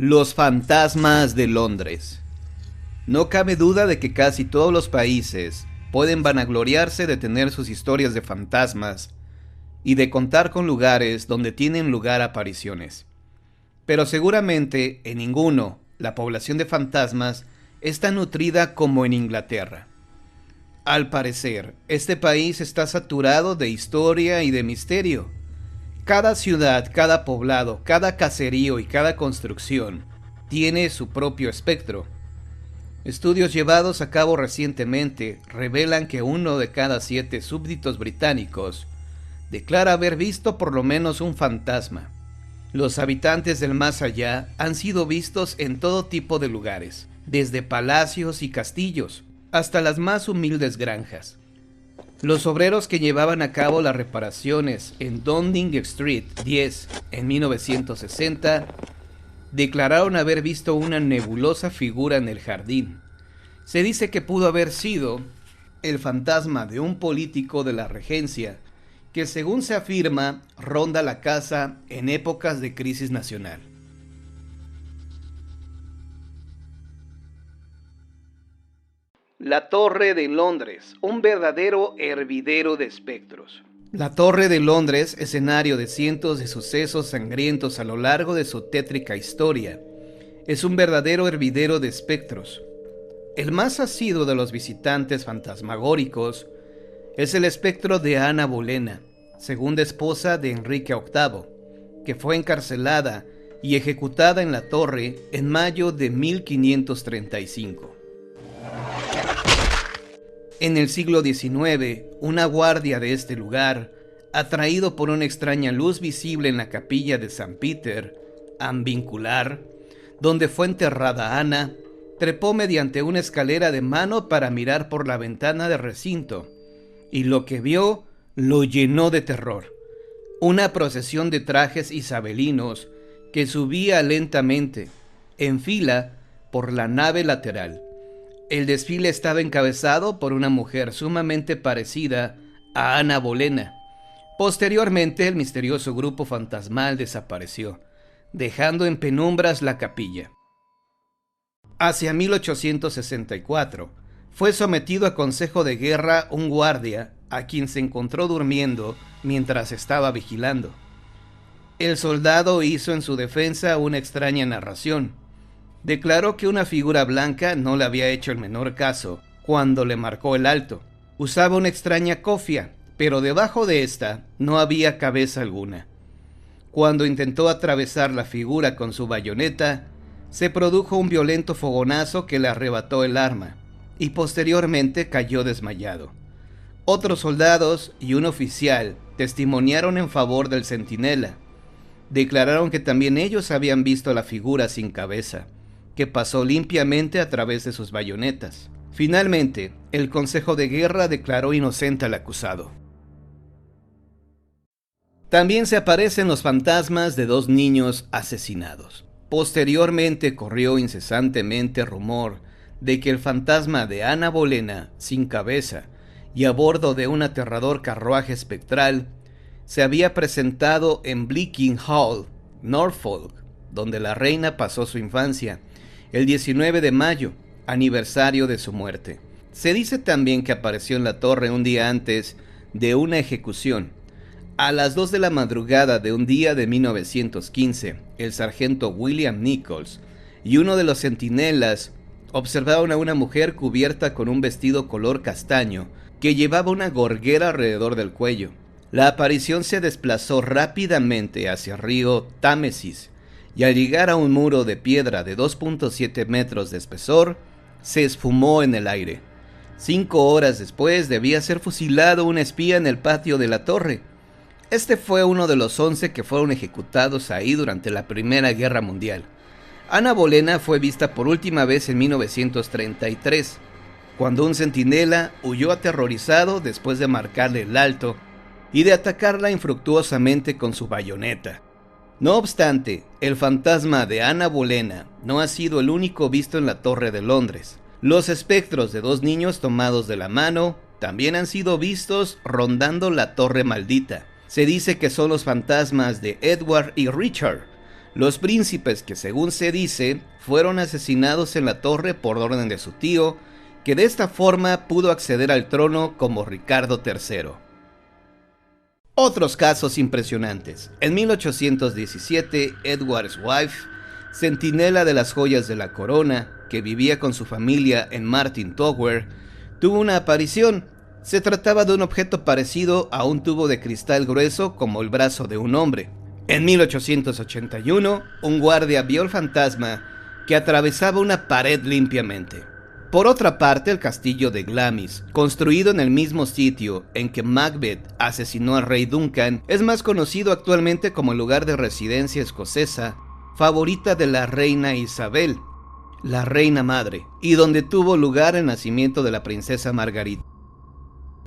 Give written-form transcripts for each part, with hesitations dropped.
Los fantasmas de Londres. No cabe duda de que casi todos los países pueden vanagloriarse de tener sus historias de fantasmas y de contar con lugares donde tienen lugar apariciones. Pero seguramente en ninguno la población de fantasmas es tan nutrida como en Inglaterra. Al parecer, este país está saturado de historia y de misterio. Cada ciudad, cada poblado, cada caserío y cada construcción tiene su propio espectro. Estudios llevados a cabo recientemente revelan que 1 de cada 7 súbditos británicos declara haber visto por lo menos un fantasma. Los habitantes del más allá han sido vistos en todo tipo de lugares, desde palacios y castillos hasta las más humildes granjas. Los obreros que llevaban a cabo las reparaciones en Downing Street 10 en 1960 declararon haber visto una nebulosa figura en el jardín. Se dice que pudo haber sido el fantasma de un político de la regencia que, según se afirma, ronda la casa en épocas de crisis nacional. La Torre de Londres, un verdadero hervidero de espectros. La Torre de Londres, escenario de cientos de sucesos sangrientos a lo largo de su tétrica historia, es un verdadero hervidero de espectros. El más asiduo de los visitantes fantasmagóricos es el espectro de Ana Bolena, segunda esposa de Enrique VIII, que fue encarcelada y ejecutada en la torre en mayo de 1535. En el siglo XIX, una guardia de este lugar, atraído por una extraña luz visible en la capilla de San Peter, Ambincular, donde fue enterrada Ana, trepó mediante una escalera de mano para mirar por la ventana del recinto, y lo que vio lo llenó de terror. Una procesión de trajes isabelinos que subía lentamente, en fila, por la nave lateral. El desfile estaba encabezado por una mujer sumamente parecida a Ana Bolena. Posteriormente, el misterioso grupo fantasmal desapareció, dejando en penumbras la capilla. Hacia 1864, fue sometido a consejo de guerra un guardia a quien se encontró durmiendo mientras estaba vigilando. El soldado hizo en su defensa una extraña narración. Declaró que una figura blanca no le había hecho el menor caso cuando le marcó el alto. Usaba una extraña cofia, pero debajo de esta no había cabeza alguna. Cuando intentó atravesar la figura con su bayoneta, se produjo un violento fogonazo que le arrebató el arma, y posteriormente cayó desmayado. Otros soldados y un oficial testimoniaron en favor del centinela. Declararon que también ellos habían visto la figura sin cabeza, que pasó limpiamente a través de sus bayonetas. Finalmente, el Consejo de Guerra declaró inocente al acusado. También se aparecen los fantasmas de 2 niños asesinados. Posteriormente corrió incesantemente rumor de que el fantasma de Ana Bolena, sin cabeza y a bordo de un aterrador carruaje espectral, se había presentado en Bleaking Hall, Norfolk, donde la reina pasó su infancia, el 19 de mayo, aniversario de su muerte. Se dice también que apareció en la torre un día antes de una ejecución. A las 2 de la madrugada de un día de 1915, el sargento William Nichols y uno de los centinelas observaron a una mujer cubierta con un vestido color castaño que llevaba una gorguera alrededor del cuello. La aparición se desplazó rápidamente hacia el río Támesis, y al llegar a un muro de piedra de 2.7 metros de espesor, se esfumó en el aire. 5 horas después debía ser fusilado un espía en el patio de la torre. Este fue uno de los 11 que fueron ejecutados ahí durante la Primera Guerra Mundial. Ana Bolena fue vista por última vez en 1933, cuando un centinela huyó aterrorizado después de marcarle el alto y de atacarla infructuosamente con su bayoneta. No obstante, el fantasma de Ana Bolena no ha sido el único visto en la Torre de Londres. Los espectros de 2 niños tomados de la mano también han sido vistos rondando la Torre Maldita. Se dice que son los fantasmas de Edward y Richard, Los príncipes que, según se dice, fueron asesinados en la torre por orden de su tío, que de esta forma pudo acceder al trono como Ricardo III. Otros casos impresionantes. En 1817, Edward Swift, centinela de las joyas de la corona, que vivía con su familia en Martin Tower, tuvo una aparición. Se trataba de un objeto parecido a un tubo de cristal grueso como el brazo de un hombre. En 1881, un guardia vio el fantasma que atravesaba una pared limpiamente. Por otra parte, el castillo de Glamis, construido en el mismo sitio en que Macbeth asesinó al rey Duncan, es más conocido actualmente como el lugar de residencia escocesa favorita de la reina Isabel, la reina madre, y donde tuvo lugar el nacimiento de la princesa Margarita.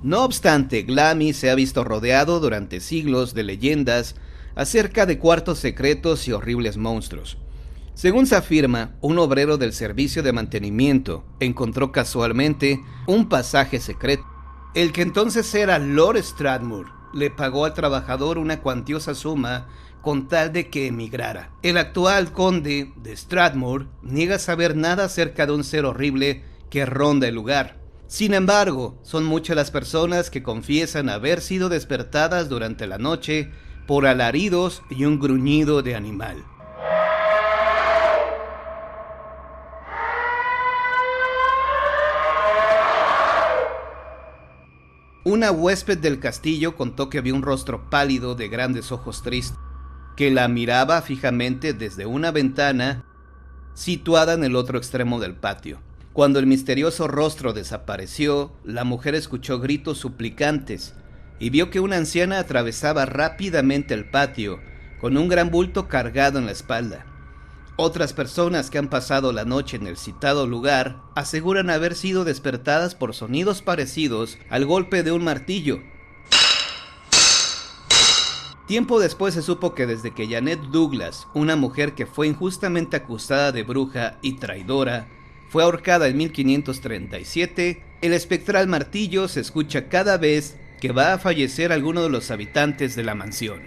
No obstante, Glamis se ha visto rodeado durante siglos de leyendas acerca de cuartos secretos y horribles monstruos. Según se afirma, un obrero del servicio de mantenimiento encontró casualmente un pasaje secreto. El que entonces era Lord Strathmore le pagó al trabajador una cuantiosa suma con tal de que emigrara. El actual conde de Strathmore niega saber nada acerca de un ser horrible que ronda el lugar. Sin embargo, son muchas las personas que confiesan haber sido despertadas durante la noche por alaridos y un gruñido de animal. Una huésped del castillo contó que vio un rostro pálido de grandes ojos tristes, que la miraba fijamente desde una ventana situada en el otro extremo del patio. Cuando el misterioso rostro desapareció, la mujer escuchó gritos suplicantes y vio que una anciana atravesaba rápidamente el patio con un gran bulto cargado en la espalda. Otras personas que han pasado la noche en el citado lugar aseguran haber sido despertadas por sonidos parecidos al golpe de un martillo. Tiempo después se supo que desde que Janet Douglas, una mujer que fue injustamente acusada de bruja y traidora, fue ahorcada en 1537, el espectral martillo se escucha cada vez que va a fallecer alguno de los habitantes de la mansión.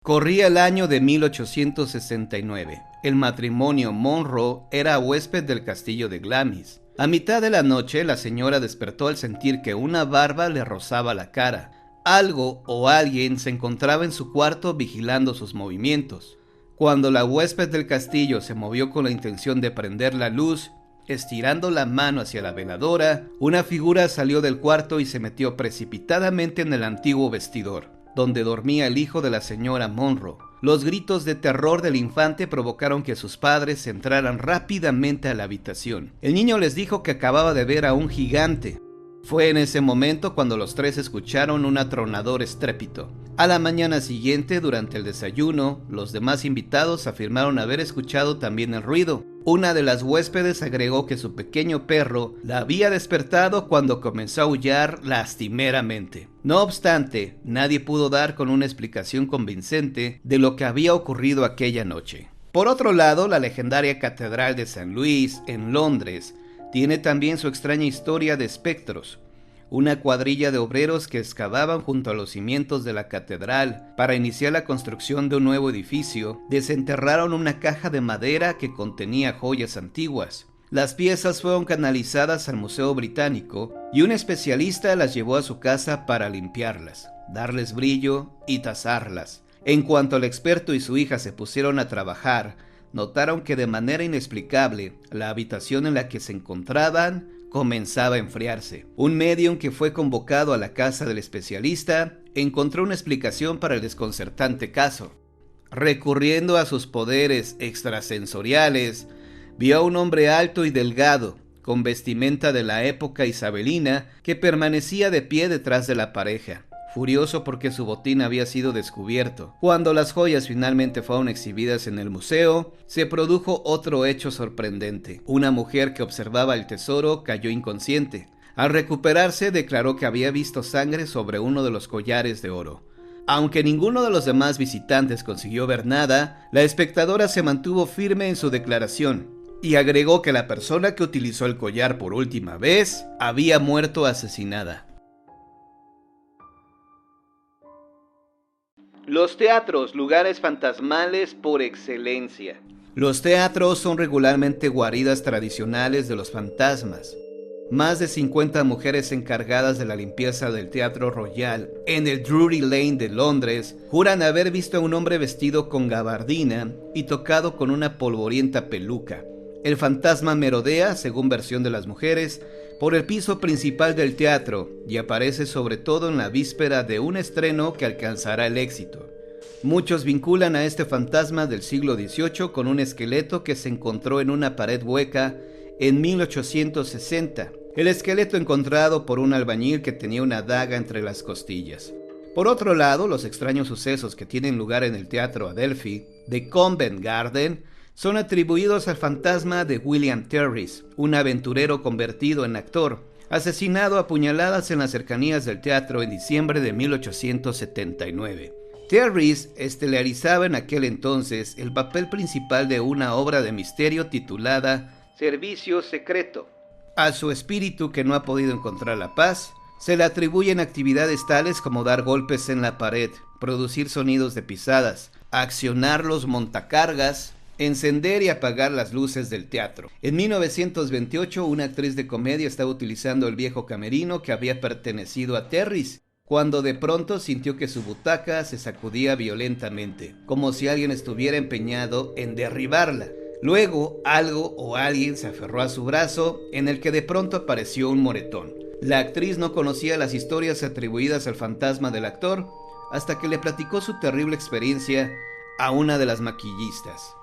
Corría el año de 1869. El matrimonio Monroe era huésped del castillo de Glamis. A mitad de la noche, la señora despertó al sentir que una barba le rozaba la cara. Algo o alguien se encontraba en su cuarto vigilando sus movimientos. Cuando la huésped del castillo se movió con la intención de prender la luz, estirando la mano hacia la veladora, una figura salió del cuarto y se metió precipitadamente en el antiguo vestidor, donde dormía el hijo de la señora Monroe. Los gritos de terror del infante provocaron que sus padres entraran rápidamente a la habitación. El niño les dijo que acababa de ver a un gigante. Fue en ese momento cuando los tres escucharon un atronador estrépito. A la mañana siguiente, durante el desayuno, los demás invitados afirmaron haber escuchado también el ruido. Una de las huéspedes agregó que su pequeño perro la había despertado cuando comenzó a aullar lastimeramente. No obstante, nadie pudo dar con una explicación convincente de lo que había ocurrido aquella noche. Por otro lado, la legendaria Catedral de San Luis, en Londres, tiene también su extraña historia de espectros. Una cuadrilla de obreros que excavaban junto a los cimientos de la catedral para iniciar la construcción de un nuevo edificio, desenterraron una caja de madera que contenía joyas antiguas. Las piezas fueron canalizadas al Museo Británico y un especialista las llevó a su casa para limpiarlas, darles brillo y tasarlas. En cuanto el experto y su hija se pusieron a trabajar, notaron que de manera inexplicable la habitación en la que se encontraban comenzaba a enfriarse. Un médium que fue convocado a la casa del especialista encontró una explicación para el desconcertante caso. Recurriendo a sus poderes extrasensoriales, vio a un hombre alto y delgado, con vestimenta de la época isabelina, que permanecía de pie detrás de la pareja, furioso porque su botín había sido descubierto. Cuando las joyas finalmente fueron exhibidas en el museo, se produjo otro hecho sorprendente. Una mujer que observaba el tesoro cayó inconsciente. Al recuperarse, declaró que había visto sangre sobre uno de los collares de oro. Aunque ninguno de los demás visitantes consiguió ver nada, la espectadora se mantuvo firme en su declaración y agregó que la persona que utilizó el collar por última vez había muerto asesinada. Los teatros, lugares fantasmales por excelencia. Los teatros son regularmente guaridas tradicionales de los fantasmas. Más de 50 mujeres encargadas de la limpieza del Teatro Royal en el Drury Lane de Londres juran haber visto a un hombre vestido con gabardina y tocado con una polvorienta peluca. El fantasma merodea, según versión de las mujeres, por el piso principal del teatro y aparece sobre todo en la víspera de un estreno que alcanzará el éxito. Muchos vinculan a este fantasma del siglo XVIII con un esqueleto que se encontró en una pared hueca en 1860. El esqueleto encontrado por un albañil que tenía una daga entre las costillas. Por otro lado, los extraños sucesos que tienen lugar en el Teatro Adelphi de Covent Garden son atribuidos al fantasma de William Terriss, un aventurero convertido en actor, asesinado a puñaladas en las cercanías del teatro en diciembre de 1879. Terriss estelarizaba en aquel entonces el papel principal de una obra de misterio titulada Servicio Secreto. A su espíritu, que no ha podido encontrar la paz, se le atribuyen actividades tales como dar golpes en la pared, producir sonidos de pisadas, accionar los montacargas, encender y apagar las luces del teatro. En 1928, una actriz de comedia estaba utilizando el viejo camerino que había pertenecido a Terriss, cuando de pronto sintió que su butaca se sacudía violentamente, como si alguien estuviera empeñado en derribarla. Luego, algo o alguien se aferró a su brazo, en el que de pronto apareció un moretón. La actriz no conocía las historias atribuidas al fantasma del actor, hasta que le platicó su terrible experiencia a una de las maquillistas.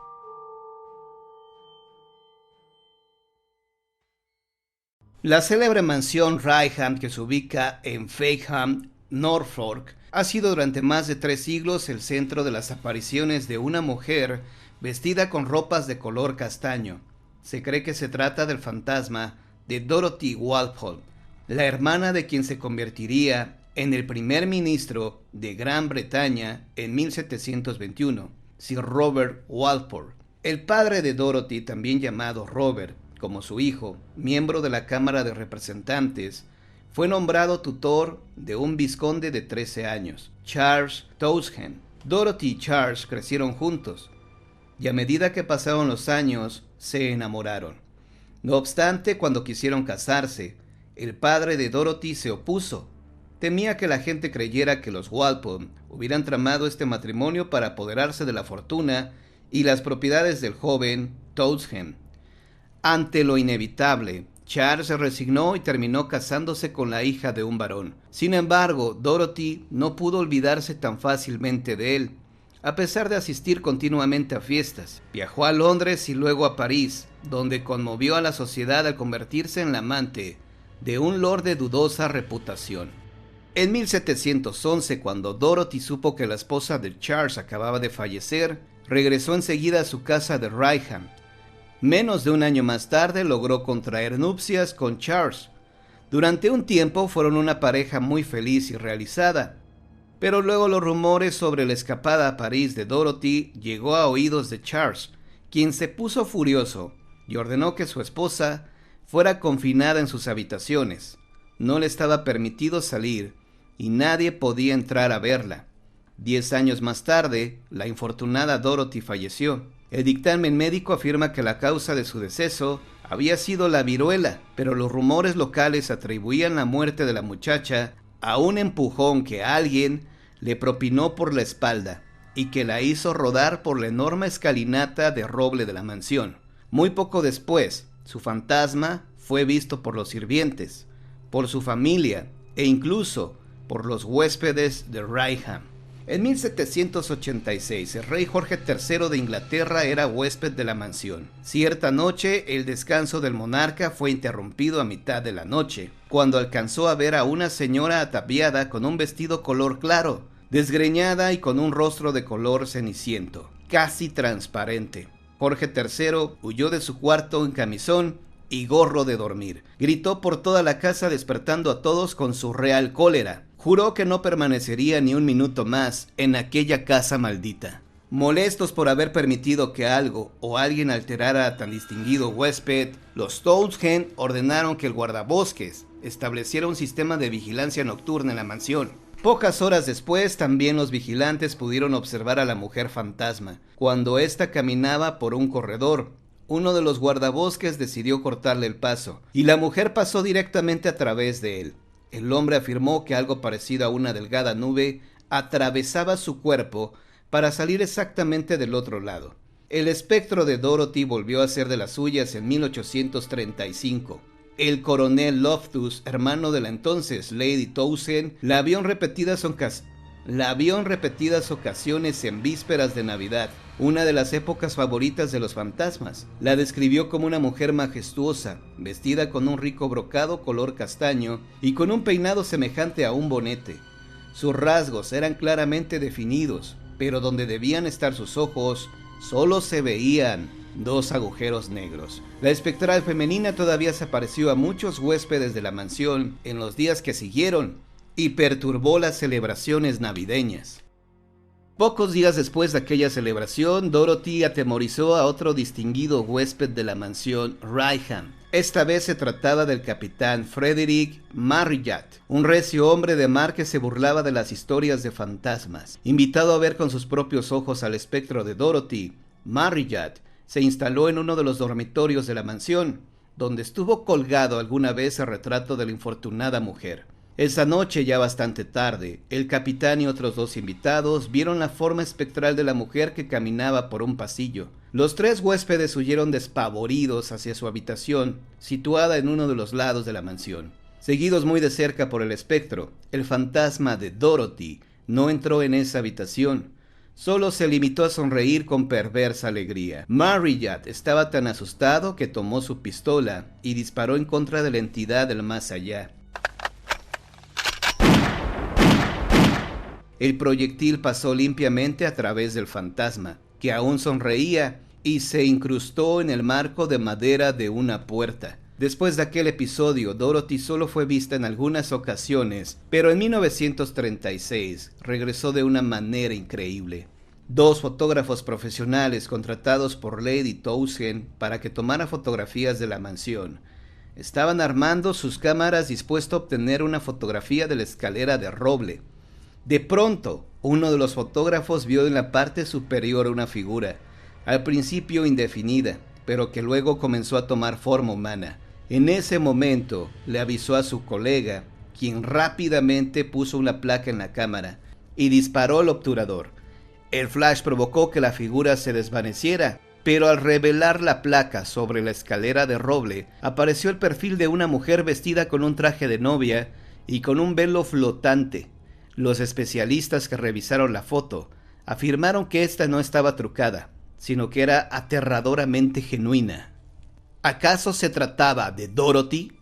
La célebre mansión Rydham, que se ubica en Fakeham, Norfolk, ha sido durante más de 3 siglos el centro de las apariciones de una mujer vestida con ropas de color castaño. Se cree que se trata del fantasma de Dorothy Walpole, la hermana de quien se convertiría en el primer ministro de Gran Bretaña en 1721, Sir Robert Walpole. El padre de Dorothy, también llamado Robert, como su hijo, miembro de la Cámara de Representantes, fue nombrado tutor de un vizconde de 13 años, Charles Townshend. Dorothy y Charles crecieron juntos, y a medida que pasaron los años, se enamoraron. No obstante, cuando quisieron casarse, el padre de Dorothy se opuso. Temía que la gente creyera que los Walpole hubieran tramado este matrimonio para apoderarse de la fortuna y las propiedades del joven Townshend. Ante lo inevitable, Charles se resignó y terminó casándose con la hija de un varón. Sin embargo, Dorothy no pudo olvidarse tan fácilmente de él. A pesar de asistir continuamente a fiestas, viajó a Londres y luego a París, donde conmovió a la sociedad al convertirse en la amante de un lord de dudosa reputación. En 1711, cuando Dorothy supo que la esposa de Charles acababa de fallecer, regresó enseguida a su casa de Rydham. Menos de un año más tarde logró contraer nupcias con Charles. Durante un tiempo fueron una pareja muy feliz y realizada, pero luego los rumores sobre la escapada a París de Dorothy llegó a oídos de Charles, quien se puso furioso y ordenó que su esposa fuera confinada en sus habitaciones. No le estaba permitido salir y nadie podía entrar a verla. 10 años más tarde, la infortunada Dorothy falleció. El dictamen médico afirma que la causa de su deceso había sido la viruela, pero los rumores locales atribuían la muerte de la muchacha a un empujón que alguien le propinó por la espalda y que la hizo rodar por la enorme escalinata de roble de la mansión. Muy poco después, su fantasma fue visto por los sirvientes, por su familia e incluso por los huéspedes de Rydham. En 1786, el rey Jorge III de Inglaterra era huésped de la mansión. Cierta noche, el descanso del monarca fue interrumpido a mitad de la noche, cuando alcanzó a ver a una señora ataviada con un vestido color claro, desgreñada y con un rostro de color ceniciento, casi transparente. Jorge III huyó de su cuarto en camisón y gorro de dormir. Gritó por toda la casa despertando a todos con su real cólera. Juró que no permanecería ni un minuto más en aquella casa maldita. Molestos por haber permitido que algo o alguien alterara a tan distinguido huésped, los Townshend ordenaron que el guardabosques estableciera un sistema de vigilancia nocturna en la mansión. Pocas horas después, también los vigilantes pudieron observar a la mujer fantasma. Cuando ésta caminaba por un corredor, uno de los guardabosques decidió cortarle el paso, y la mujer pasó directamente a través de él. El hombre afirmó que algo parecido a una delgada nube atravesaba su cuerpo para salir exactamente del otro lado. El espectro de Dorothy volvió a ser de las suyas en 1835. El coronel Loftus, hermano de la entonces Lady Townshend, la vio en repetidas ocasiones en vísperas de Navidad, una de las épocas favoritas de los fantasmas. La describió como una mujer majestuosa, vestida con un rico brocado color castaño y con un peinado semejante a un bonete. Sus rasgos eran claramente definidos, pero donde debían estar sus ojos, solo se veían 2 agujeros negros. La espectral femenina todavía se apareció a muchos huéspedes de la mansión en los días que siguieron y perturbó las celebraciones navideñas. Pocos días después de aquella celebración, Dorothy atemorizó a otro distinguido huésped de la mansión, Rayham. Esta vez se trataba del capitán Frederick Marryat, un recio hombre de mar que se burlaba de las historias de fantasmas. Invitado a ver con sus propios ojos al espectro de Dorothy, Marryat se instaló en uno de los dormitorios de la mansión, donde estuvo colgado alguna vez el retrato de la infortunada mujer. Esa noche, ya bastante tarde, el capitán y otros 2 invitados vieron la forma espectral de la mujer que caminaba por un pasillo. Los 3 huéspedes huyeron despavoridos hacia su habitación, situada en uno de los lados de la mansión. Seguidos muy de cerca por el espectro, el fantasma de Dorothy no entró en esa habitación. Solo se limitó a sonreír con perversa alegría. Marryat estaba tan asustado que tomó su pistola y disparó en contra de la entidad del más allá. El proyectil pasó limpiamente a través del fantasma, que aún sonreía, y se incrustó en el marco de madera de una puerta. Después de aquel episodio, Dorothy solo fue vista en algunas ocasiones, pero en 1936 regresó de una manera increíble. 2 fotógrafos profesionales contratados por Lady Townshend para que tomara fotografías de la mansión estaban armando sus cámaras dispuestos a obtener una fotografía de la escalera de roble. De pronto, uno de los fotógrafos vio en la parte superior una figura, al principio indefinida, pero que luego comenzó a tomar forma humana. En ese momento le avisó a su colega, quien rápidamente puso una placa en la cámara y disparó al obturador. El flash provocó que la figura se desvaneciera, pero al revelar la placa sobre la escalera de roble, apareció el perfil de una mujer vestida con un traje de novia y con un velo flotante. Los especialistas que revisaron la foto afirmaron que esta no estaba trucada, sino que era aterradoramente genuina. ¿Acaso se trataba de Dorothy?